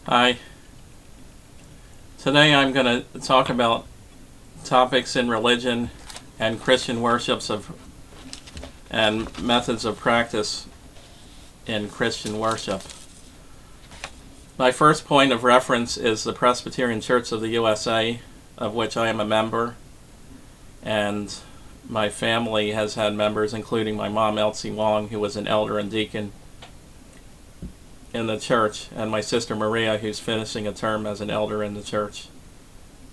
Hi. Today I'm going to talk about topics in religion and Christian worships and methods of practice in Christian worship. My first point of reference is the Presbyterian Church of the USA, of which I am a member, and my family has had members, including my mom, Elsie Wong, who was an elder and deacon in the church, and my sister Maria, who's finishing a term as an elder in the church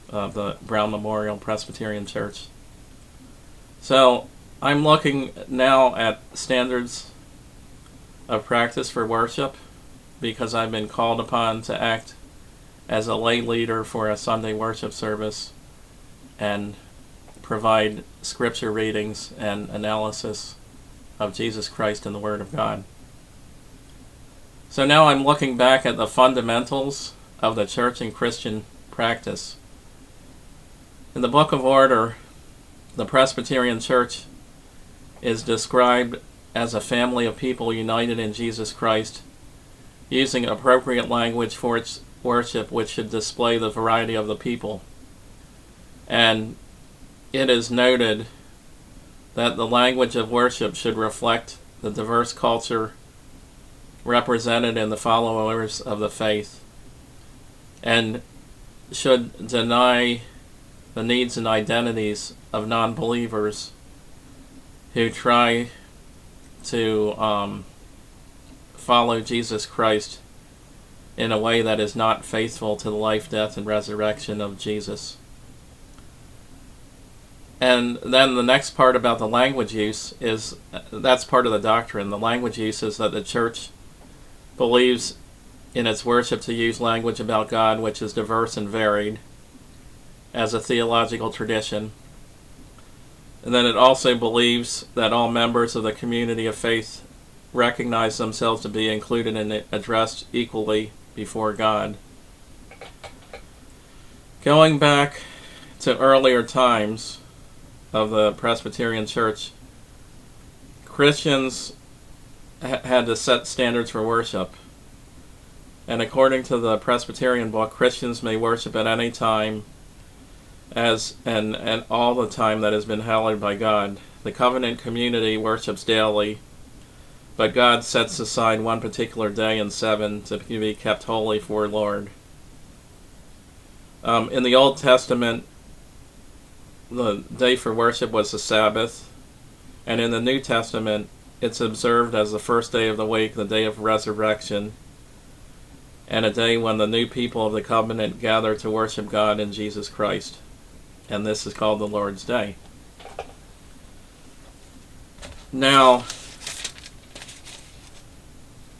of the Brown Memorial Presbyterian Church. So I'm looking now at standards of practice for worship because I've been called upon to act as a lay leader for a Sunday worship service and provide scripture readings and analysis of Jesus Christ and the Word of God. So now I'm looking back at the fundamentals of the church and Christian practice. In the Book of Order, the Presbyterian Church is described as a family of people united in Jesus Christ, using appropriate language for its worship, which should display the variety of the people. And it is noted that the language of worship should reflect the diverse culture represented in the followers of the faith, and should deny the needs and identities of non-believers who try to follow Jesus Christ in a way that is not faithful to the life, death, and resurrection of Jesus. And then the next part about the language use is, that's part of the doctrine. The language use is that the church believes in its worship to use language about God which is diverse and varied as a theological tradition. And then it also believes that all members of the community of faith recognize themselves to be included and addressed equally before God. Going back to earlier times of the Presbyterian Church, Christians had to set standards for worship. And according to the Presbyterian book, Christians may worship at any time and all the time that has been hallowed by God. The covenant community worships daily, but God sets aside one particular day in 7 to be kept holy for Lord. In the Old Testament, the day for worship was the Sabbath, and in the New Testament, it's observed as the first day of the week, the day of resurrection, and a day when the new people of the covenant gather to worship God in Jesus Christ. And this is called the Lord's Day. Now,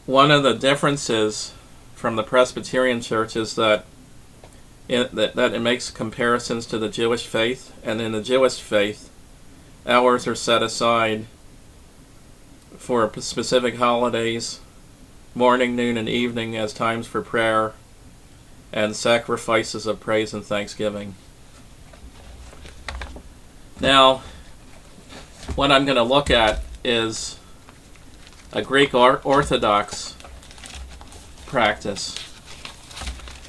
one of the differences from the Presbyterian Church is that it makes comparisons to the Jewish faith, and in the Jewish faith, hours are set aside for specific holidays, morning, noon, and evening as times for prayer and sacrifices of praise and thanksgiving. Now, what I'm going to look at is a Greek Orthodox practice.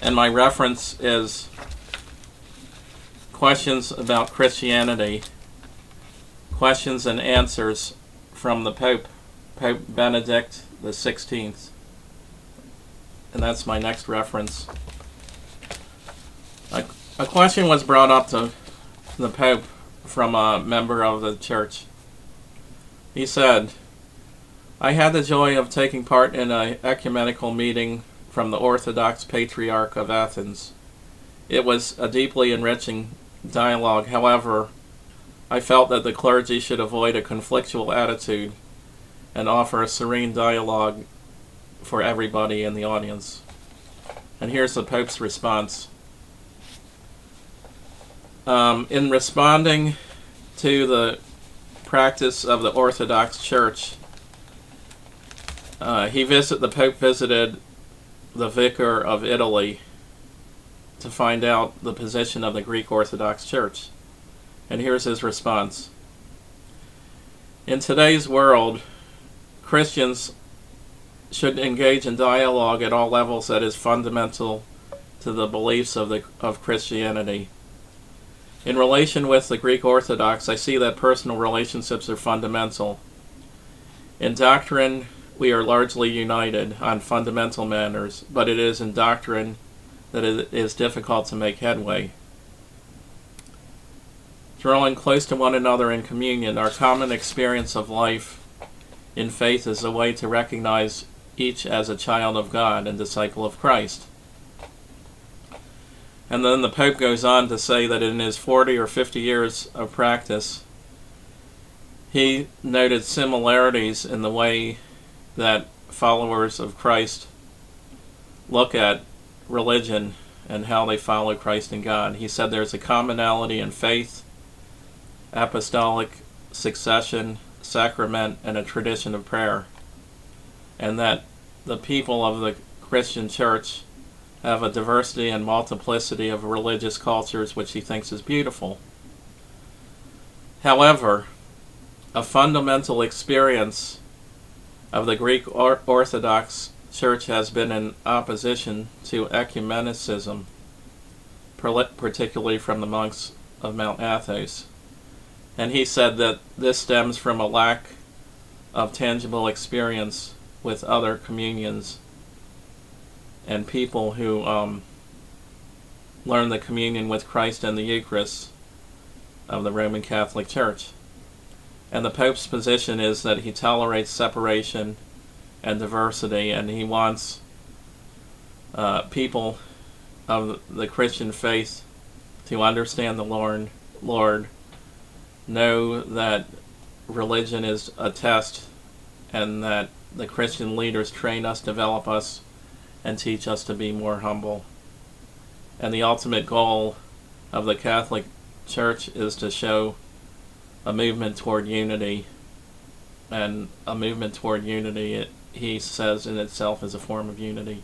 And my reference is Questions About Christianity, Questions and Answers from the Pope Benedict XVI. And that's my next reference. A question was brought up to the Pope from a member of the church. He said, "I had the joy of taking part in an ecumenical meeting from the Orthodox Patriarch of Athens. It was a deeply enriching dialogue. However, I felt that the clergy should avoid a conflictual attitude and offer a serene dialogue for everybody in the audience." And here's the Pope's response. In responding to the practice of the Orthodox Church, the Pope visited the vicar of Italy to find out the position of the Greek Orthodox Church. And here's his response. "In today's world, Christians should engage in dialogue at all levels that is fundamental to the beliefs of Christianity. In relation with the Greek Orthodox, I see that personal relationships are fundamental. In doctrine, we are largely united on fundamental matters, but it is in doctrine that it is difficult to make headway. Drawing close to one another in communion, our common experience of life in faith is a way to recognize each as a child of God and disciple of Christ. And then the Pope goes on to say that in his 40 or 50 years of practice, he noted similarities in the way that followers of Christ look at religion and how they follow Christ and God. He said there's a commonality in faith, apostolic succession, sacrament, and a tradition of prayer, and that the people of the Christian Church have a diversity and multiplicity of religious cultures, which he thinks is beautiful. However, a fundamental experience of the Greek Orthodox Church has been in opposition to ecumenicism, particularly from the monks of Mount Athos. And he said that this stems from a lack of tangible experience with other communions and people who learn the communion with Christ and the Eucharist of the Roman Catholic Church. And the Pope's position is that he tolerates separation and diversity, and he wants people of the Christian faith to understand the Lord, know that religion is a test, and that the Christian leaders train us, develop us, and teach us to be more humble. And the ultimate goal of the Catholic Church is to show a movement toward unity, and a movement toward unity, he says, in itself is a form of unity.